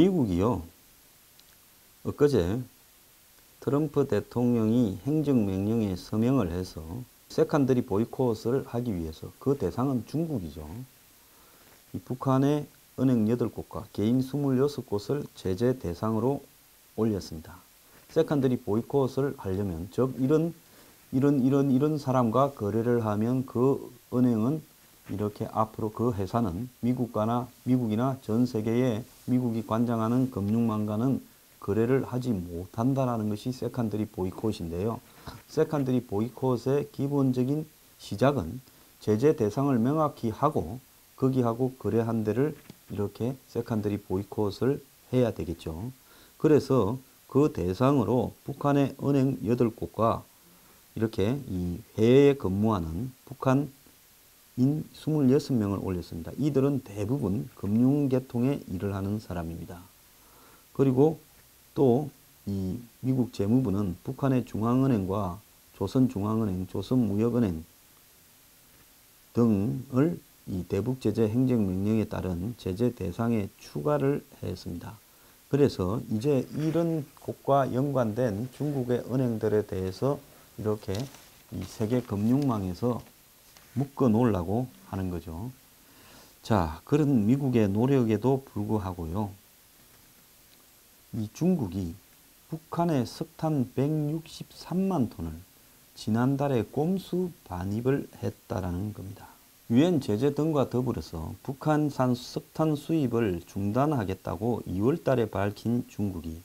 미국이요, 엊그제 트럼프 대통령이 행정명령에 서명을 해서 세컨더리 보이콧을 하기 위해서 그 대상은 중국이죠. 이 북한의 은행 8곳과 개인 26곳을 제재 대상으로 올렸습니다. 세컨더리 보이콧을 하려면, 즉 이런 사람과 거래를 하면 그 은행은 이렇게 앞으로 그 회사는 미국이나 전 세계에 미국이 관장하는 금융망과는 거래를 하지 못한다라는 것이 세컨더리 보이콧인데요. 세컨더리 보이콧의 기본적인 시작은 제재 대상을 명확히 하고 거기하고 거래한 데를 이렇게 세컨더리 보이콧을 해야 되겠죠. 그래서 그 대상으로 북한의 은행 8곳과 이렇게 이 해외에 근무하는 북한인 26명을 올렸습니다. 이들은 대부분 금융계통에 일을 하는 사람입니다. 그리고 또 이 미국 재무부는 북한의 중앙은행과 조선중앙은행, 조선무역은행 등을 이 대북제재 행정명령에 따른 제재 대상에 추가를 했습니다. 그래서 이제 이런 곳과 연관된 중국의 은행들에 대해서 이렇게 이 세계 금융망에서 묶어 놓으려고 하는 거죠. 자, 그런 미국의 노력에도 불구하고요, 이 중국이 북한의 석탄 163만 톤을 지난달에 꼼수 반입을 했다라는 겁니다. 유엔 제재 등과 더불어서 북한산 석탄 수입을 중단하겠다고 2월 달에 밝힌 중국이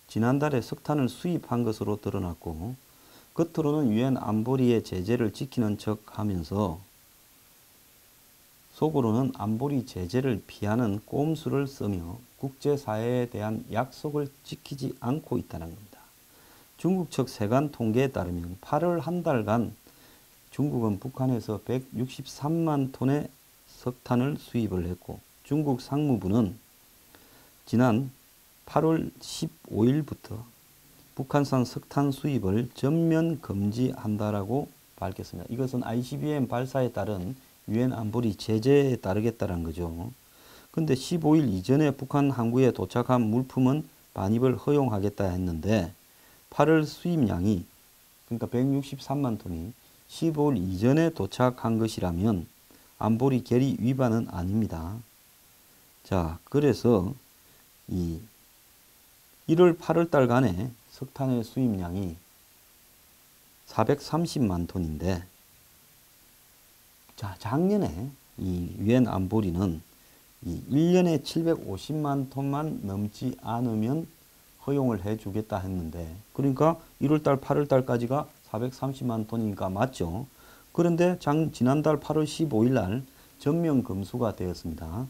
지난달에 석탄을 수입한 것으로 드러났고, 겉으로는 유엔 안보리의 제재를 지키는 척 하면서 속으로는 안보리 제재를 피하는 꼼수를 쓰며 국제사회에 대한 약속을 지키지 않고 있다는 겁니다. 중국 측 세관 통계에 따르면 8월 한 달간 중국은 북한에서 163만 톤의 석탄을 수입을 했고, 중국 상무부는 지난 8월 15일부터 북한산 석탄 수입을 전면 금지한다라고 밝혔습니다. 이것은 ICBM 발사에 따른 유엔 안보리 제재에 따르겠다는 거죠. 근데 15일 이전에 북한 항구에 도착한 물품은 반입을 허용하겠다 했는데 8월 수입량이, 그러니까 163만 톤이 15일 이전에 도착한 것이라면 안보리 결의 위반은 아닙니다. 자, 그래서 이 1월 8월 달간의 석탄의 수입량이 430만 톤인데, 자, 작년에 이 유엔 안보리는 이 1년에 750만 톤만 넘지 않으면 허용을 해주겠다 했는데, 그러니까 1월달, 8월달까지가 430만 톤이니까 맞죠. 그런데 지난달 8월 15일 날 전면 금수가 되었습니다.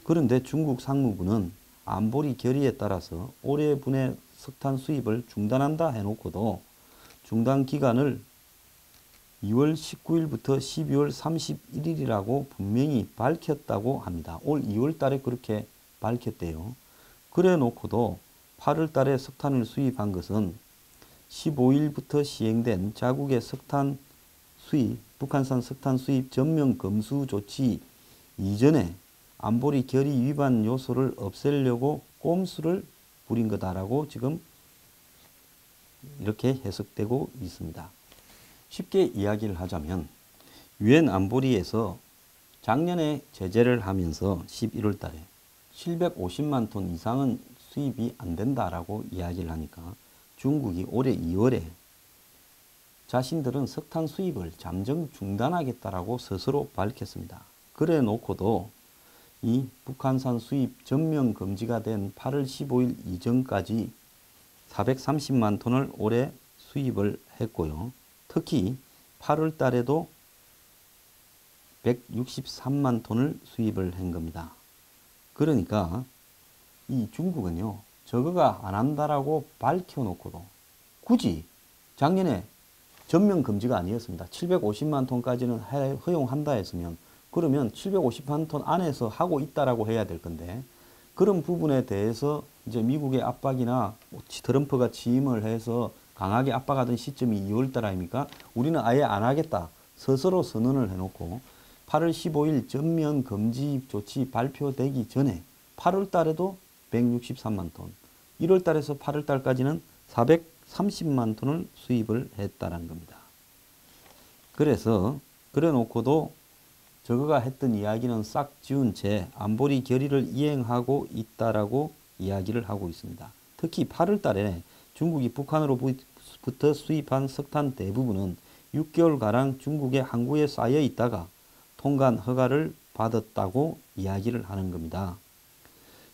그런데 중국 상무부는 안보리 결의에 따라서 올해분의 석탄 수입을 중단한다 해놓고도 중단 기간을 2월 19일부터 12월 31일이라고 분명히 밝혔다고 합니다. 올 2월 달에 그렇게 밝혔대요. 그래 놓고도 8월 달에 석탄을 수입한 것은 15일부터 시행된 자국의 석탄 수입, 북한산 석탄 수입 전면 금수 조치 이전에 안보리 결의 위반 요소를 없애려고 꼼수를 부린 거다라고 지금 이렇게 해석되고 있습니다. 쉽게 이야기를 하자면 유엔 안보리에서 작년에 제재를 하면서 11월 달에 750만 톤 이상은 수입이 안 된다라고 이야기를 하니까 중국이 올해 2월에 자신들은 석탄 수입을 잠정 중단하겠다라고 스스로 밝혔습니다. 그래 놓고도 이 북한산 수입 전면 금지가 된 8월 15일 이전까지 430만 톤을 올해 수입을 했고요. 특히 8월 달에도 163만 톤을 수입을 한 겁니다. 그러니까 이 중국은요, 저거가 안 한다라고 밝혀놓고도 굳이 작년에 전면 금지가 아니었습니다. 750만 톤까지는 허용한다 했으면 그러면 750만 톤 안에서 하고 있다라고 해야 될 건데, 그런 부분에 대해서 이제 미국의 압박이나 트럼프가 취임을 해서 강하게 압박하던 시점이 2월달 아닙니까? 우리는 아예 안 하겠다 스스로 선언을 해놓고 8월 15일 전면 금지 조치 발표되기 전에 8월 달에도 163만 톤. 1월 달에서 8월 달까지는 430만 톤을 수입을 했다는 겁니다. 그래서 그래 놓고도 저거가 했던 이야기는 싹 지운 채 안보리 결의를 이행하고 있다라고 이야기를 하고 있습니다. 특히 8월 달에 중국이 북한으로부터 수입한 석탄 대부분은 6개월가량 중국의 항구에 쌓여 있다가 통관 허가를 받았다고 이야기를 하는 겁니다.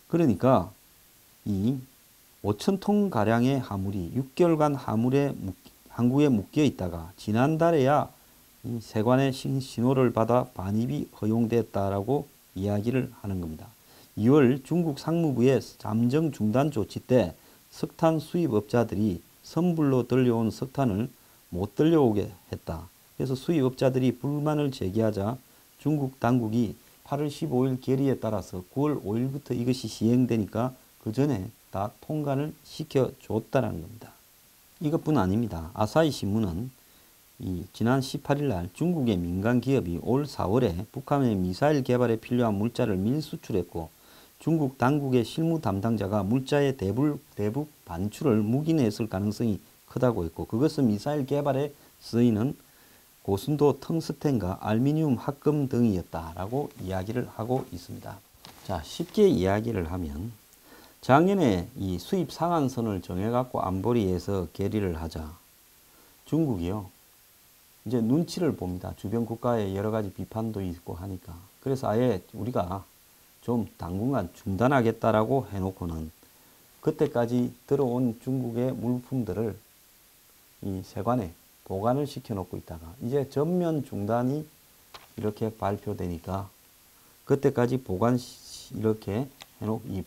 그러니까 이 5,000톤 가량의 화물이 6개월간 항구에 묶여 있다가 지난달에야 이 세관의 신호를 받아 반입이 허용됐다라고 이야기를 하는 겁니다. 2월 중국 상무부의 잠정 중단 조치 때 석탄 수입업자들이 선불로 들려온 석탄을 못 들려오게 했다. 그래서 수입업자들이 불만을 제기하자 중국 당국이 8월 15일 결의에 따라서 9월 5일부터 이것이 시행되니까 그 전에 다 통관을 시켜줬다는 겁니다. 이것뿐 아닙니다. 아사히 신문은 지난 18일 날 중국의 민간 기업이 올 4월에 북한의 미사일 개발에 필요한 물자를 밀수출했고 중국 당국의 실무 담당자가 물자의 대북 반출을 묵인했을 가능성이 크다고 했고 그것은 미사일 개발에 쓰이는 고순도 텅스텐과 알루미늄 합금 등이었다라고 이야기를 하고 있습니다. 자, 쉽게 이야기를 하면 작년에 이 수입 상한선을 정해갖고 안보리에서 결의를 하자 중국이요. 이제 눈치를 봅니다. 주변 국가의 여러 가지 비판도 있고 하니까. 그래서 아예 우리가 좀 당분간 중단하겠다라고 해놓고는 그때까지 들어온 중국의 물품들을 이 세관에 보관을 시켜놓고 있다가 이제 전면 중단이 이렇게 발표되니까 그때까지 보관 이렇게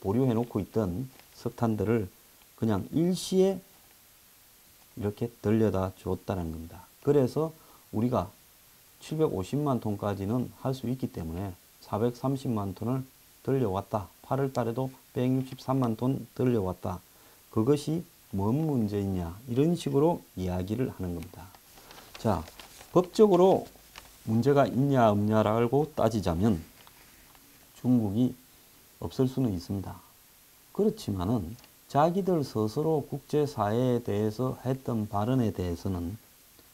보류해놓고 있던 석탄들을 그냥 일시에 이렇게 들려다 줬다는 겁니다. 그래서 우리가 750만 톤까지는 할 수 있기 때문에 430만 톤을 들려왔다. 8월 달에도 163만 톤 들려왔다. 그것이 뭔 문제이냐 이런 식으로 이야기를 하는 겁니다. 자, 법적으로 문제가 있냐 없냐라고 따지자면 중국이 없을 수는 있습니다. 그렇지만은 자기들 스스로 국제사회에 대해서 했던 발언에 대해서는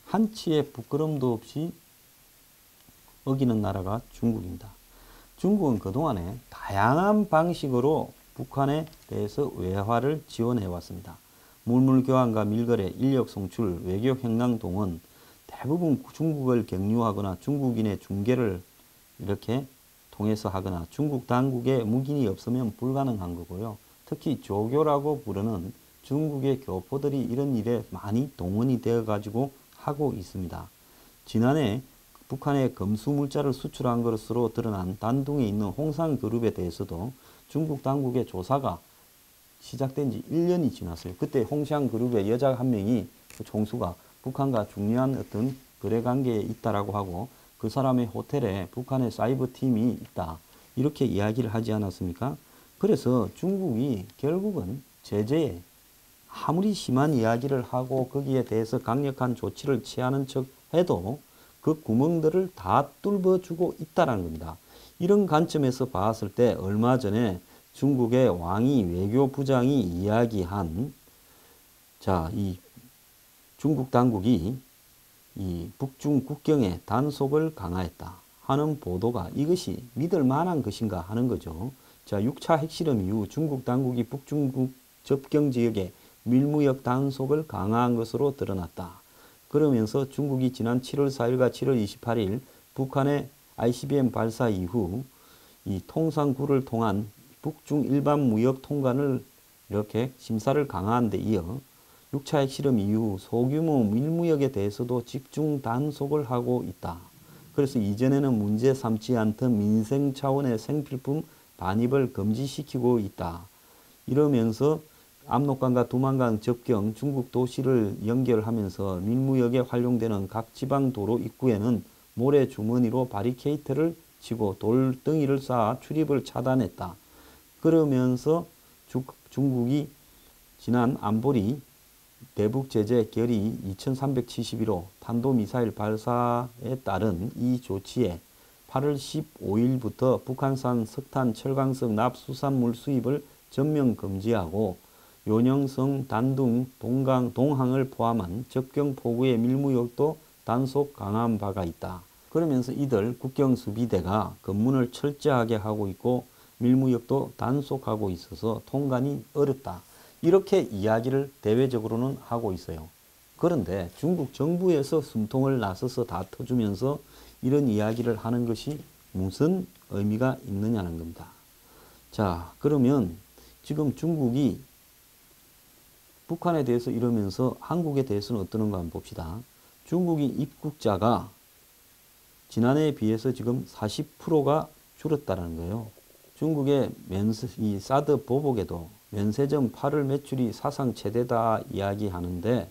한치의 부끄럼도 없이 어기는 나라가 중국입니다. 중국은 그동안에 다양한 방식으로 북한에 대해서 외화를 지원해 왔습니다. 물물 교환과 밀거래, 인력 송출, 외교 행랑 동원 대부분 중국을 경유하거나 중국인의 중개를 이렇게 통해서 하거나 중국 당국의 묵인이 없으면 불가능한 거고요. 특히 조교라고 부르는 중국의 교포들이 이런 일에 많이 동원이 되어 가지고 하고 있습니다. 지난해 북한에 금수물자를 수출한 것으로 드러난 단둥에 있는 홍상그룹에 대해서도 중국 당국의 조사가 시작된 지 1년이 지났어요. 그때 홍상그룹의 여자 한 명이 그 총수가 북한과 중요한 어떤 거래 관계에 있다라고 하고 그 사람의 호텔에 북한의 사이버 팀이 있다. 이렇게 이야기를 하지 않았습니까? 그래서 중국이 결국은 제재에 아무리 심한 이야기를 하고 거기에 대해서 강력한 조치를 취하는 척 해도 그 구멍들을 다 뚫어주고 있다는 겁니다. 이런 관점에서 봤을 때 얼마 전에 중국의 왕이 외교부장이 이야기한 이 중국 당국이 이 북중 국경의 단속을 강화했다 하는 보도가 이것이 믿을 만한 것인가 하는 거죠. 자, 6차 핵실험 이후 중국 당국이 북중국 접경 지역에 밀무역 단속을 강화한 것으로 드러났다. 그러면서 중국이 지난 7월 4일과 7월 28일 북한의 ICBM 발사 이후 이 통상구를 통한 북중 일반 무역 통관을 이렇게 심사를 강화한 데 이어 6차 핵실험 이후 소규모 밀무역에 대해서도 집중 단속을 하고 있다. 그래서 이전에는 문제 삼지 않던 민생 차원의 생필품 반입을 금지시키고 있다. 이러면서 압록강과 두만강 접경 중국 도시를 연결하면서 밀무역에 활용되는 각 지방 도로 입구에는 모래 주머니로 바리케이트를 치고 돌덩이를 쌓아 출입을 차단했다. 그러면서 중국이 지난 안보리 대북 제재 결의 2371호 탄도미사일 발사에 따른 이 조치에 8월 15일부터 북한산 석탄, 철강석, 납수산물 수입을 전면 금지하고 요령성, 단둥, 동강, 동항을 포함한 접경 포구의 밀무역도 단속 강화한 바가 있다. 그러면서 이들 국경수비대가 검문을 철저하게 하고 있고 밀무역도 단속하고 있어서 통관이 어렵다. 이렇게 이야기를 대외적으로는 하고 있어요. 그런데 중국 정부에서 숨통을 나서서 다 터주면서 이런 이야기를 하는 것이 무슨 의미가 있느냐는 겁니다. 자, 그러면 지금 중국이 북한에 대해서 이러면서 한국에 대해서는 어떠는가 한번 봅시다. 중국이 입국자가 지난해에 비해서 지금 40%가 줄었다는 거예요. 중국의 이 사드 보복에도 면세점 8월 매출이 사상 최대다 이야기하는데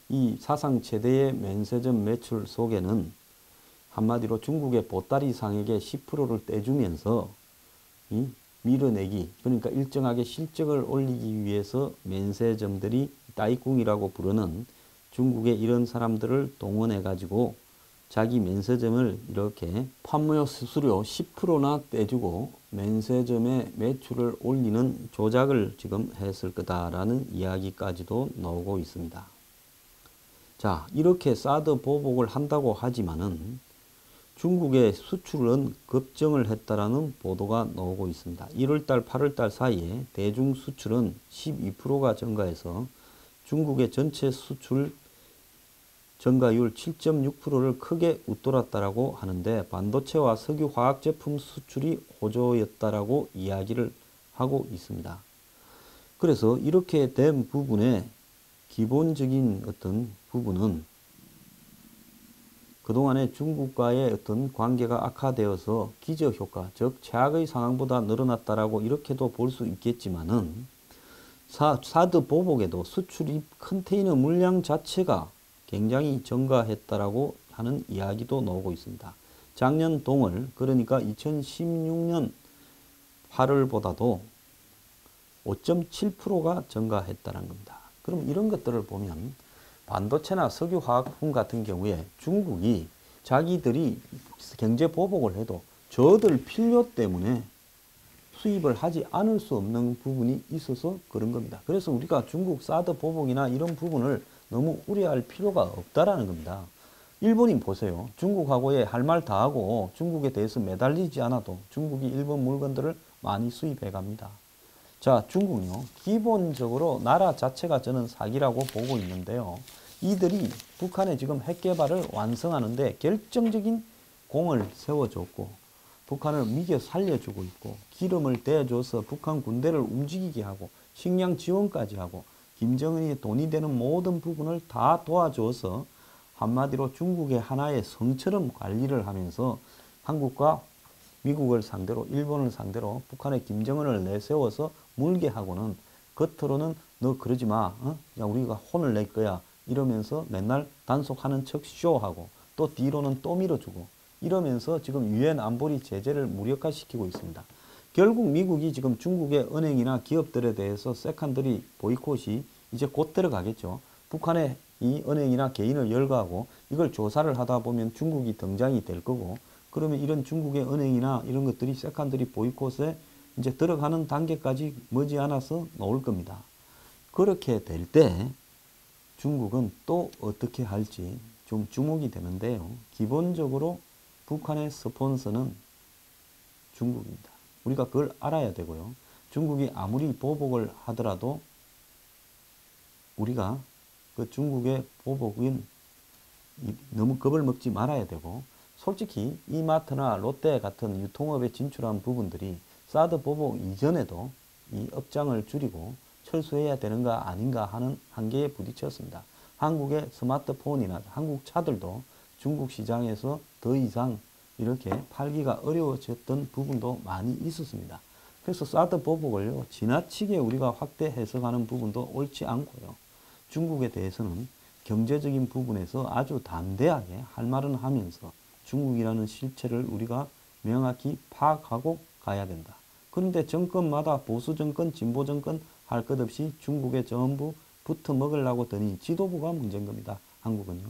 이 사상 최대의 면세점 매출 속에는 한마디로 중국의 보따리 상에게 10%를 떼주면서 이 밀어내기, 그러니까 일정하게 실적을 올리기 위해서 면세점들이 따이꿍이라고 부르는 중국의 이런 사람들을 동원해 가지고 자기 면세점을 이렇게 판매료 수수료 10%나 떼주고 면세점의 매출을 올리는 조작을 지금 했을 거다라는 이야기까지도 나오고 있습니다. 자, 이렇게 사드 보복을 한다고 하지만은 중국의 수출은 급증을 했다라는 보도가 나오고 있습니다. 1월달, 8월달 사이에 대중 수출은 12%가 증가해서 중국의 전체 수출 증가율 7.6%를 크게 웃돌았다라고 하는데 반도체와 석유 화학 제품 수출이 호조였다라고 이야기를 하고 있습니다. 그래서 이렇게 된 부분에 기본적인 어떤 부분은 그동안에 중국과의 어떤 관계가 악화되어서 기저효과, 즉 최악의 상황보다 늘어났다라고 이렇게도 볼 수 있겠지만은 사드 보복에도 수출입 컨테이너 물량 자체가 굉장히 증가했다라고 하는 이야기도 나오고 있습니다. 작년 동월, 그러니까 2016년 8월보다도 5.7%가 증가했다는 겁니다. 그럼 이런 것들을 보면 반도체나 석유화학품 같은 경우에 중국이 자기들이 경제 보복을 해도 저들 필요 때문에 수입을 하지 않을 수 없는 부분이 있어서 그런 겁니다. 그래서 우리가 중국 사드 보복이나 이런 부분을 너무 우려할 필요가 없다라는 겁니다. 일본인 보세요. 중국하고의 할 말 다 하고 중국에 대해서 매달리지 않아도 중국이 일본 물건들을 많이 수입해 갑니다. 자, 중국은요, 기본적으로 나라 자체가 저는 사기라고 보고 있는데요. 이들이 북한의 지금 핵 개발을 완성하는데 결정적인 공을 세워줬고, 북한을 미겨 살려주고 있고, 기름을 대줘서 북한 군대를 움직이게 하고, 식량 지원까지 하고, 김정은이 돈이 되는 모든 부분을 다 도와줘서 한마디로 중국의 하나의 성처럼 관리를 하면서 한국과 미국을 상대로, 일본을 상대로 북한의 김정은을 내세워서 물게 하고는 겉으로는 너 그러지 마. 야, 우리가 혼을 낼 거야. 이러면서 맨날 단속하는 척 쇼하고 또 뒤로는 또 밀어주고 이러면서 지금 유엔 안보리 제재를 무력화시키고 있습니다. 결국 미국이 지금 중국의 은행이나 기업들에 대해서 세컨더리 보이콧이 이제 곧 들어가겠죠. 북한의 이 은행이나 개인을 열거하고 이걸 조사를 하다 보면 중국이 등장이 될 거고 그러면 이런 중국의 은행이나 이런 것들이 세컨더리 보이콧에 이제 들어가는 단계까지 머지않아서 나올 겁니다. 그렇게 될 때 중국은 또 어떻게 할지 좀 주목이 되는데요. 기본적으로 북한의 스폰서는 중국입니다. 우리가 그걸 알아야 되고요. 중국이 아무리 보복을 하더라도 우리가 그 중국의 보복은 너무 겁을 먹지 말아야 되고 솔직히 이마트나 롯데 같은 유통업에 진출한 부분들이 사드 보복 이전에도 이 업장을 줄이고 철수해야 되는가 아닌가 하는 한계에 부딪혔습니다. 한국의 스마트폰이나 한국 차들도 중국 시장에서 더 이상 이렇게 팔기가 어려워졌던 부분도 많이 있었습니다. 그래서 사드 보복을요, 지나치게 우리가 확대 해석하는 부분도 옳지 않고요. 중국에 대해서는 경제적인 부분에서 아주 담대하게 할 말은 하면서 중국이라는 실체를 우리가 명확히 파악하고 가야 된다. 그런데 정권마다 보수 정권, 진보 정권 할 것 없이 중국에 전부 붙어 먹으려고 더니 지도부가 문제인 겁니다. 한국은요.